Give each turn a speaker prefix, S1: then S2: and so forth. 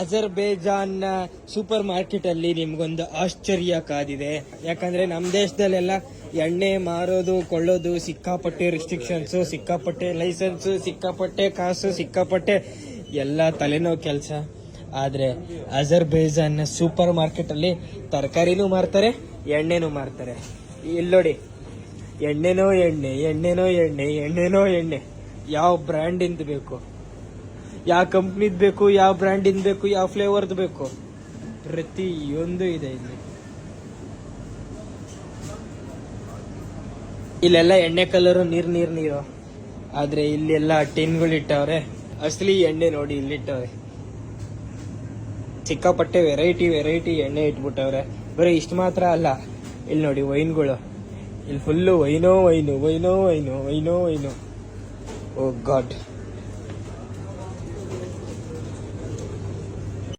S1: Azerbaijan super market ಅಲ್ಲಿ ನಿಮ್ಗೊಂದು ಆಶ್ಚರ್ಯ ಕಾದಿದೆ. ಯಾಕಂದ್ರೆ ನಮ್ಮ ದೇಶದಲ್ಲೆಲ್ಲ ಎಣ್ಣೆ ಮಾರೋದು ಕೊಳ್ಳೋದು ಸಿಕ್ಕಾಪಟ್ಟೆ ರಿಸ್ಟ್ರಿಕ್ಷನ್ಸ್, ಸಿಕ್ಕಾಪಟ್ಟೆ ಲೈಸೆನ್ಸ್, ಸಿಕ್ಕಾಪಟ್ಟೆ ಕಾಸು, ಸಿಕ್ಕಾಪಟ್ಟೆ ಎಲ್ಲ ತಲೆನೋವು ಕೆಲಸ. ಆದ್ರೆ ಅಜರ್ಬೈಜಾನ್ ಸೂಪರ್ ಮಾರ್ಕೆಟ್ ಅಲ್ಲಿ ತರಕಾರಿನೂ ಮಾರ್ತಾರೆ, ಎಣ್ಣೆನೂ ಮಾರ್ತಾರೆ. ಇಲ್ಲಿ ನೋಡಿ, ಎಣ್ಣೆನೋ ಎಣ್ಣೆ, ಎಣ್ಣೆನೋ ಎಣ್ಣೆ, ಎಣ್ಣೆನೋ ಎಣ್ಣೆ. ಯಾವ ಬ್ರ್ಯಾಂಡಿಂದ ಬೇಕು, ಯಾವ ಕಂಪ್ನಿದ್ ಬೇಕು, ಯಾವ ಬ್ರ್ಯಾಂಡಿಂದ ಬೇಕು, ಯಾವ ಫ್ಲೇವರ್ದು ಬೇಕು, ಪ್ರತಿಯೊಂದು ಇದೆ ಇಲ್ಲಿ. ಇಲ್ಲೆಲ್ಲ ಎಣ್ಣೆ ಕಲರು ನೀರು. ಆದ್ರೆ ಇಲ್ಲೆಲ್ಲ ಟಿನ್ಗಳು ಇಟ್ಟವ್ರೆ. ಅಸಲಿ ಎಣ್ಣೆ ನೋಡಿ ಇಲ್ಲಿಟ್ಟವ್ರೆ. ಸಿಕ್ಕಾಪಟ್ಟೆ ವೆರೈಟಿ ಎಣ್ಣೆ ಇಟ್ಬಿಟ್ಟವ್ರೆ. ಬರೀ ಇಷ್ಟು ಮಾತ್ರ ಅಲ್ಲ, ಇಲ್ಲಿ ನೋಡಿ ವೈನ್ಗಳು. ಇಲ್ಲಿ ಫುಲ್ಲು ವೈನೋ. ಓ ಗಾಡ್.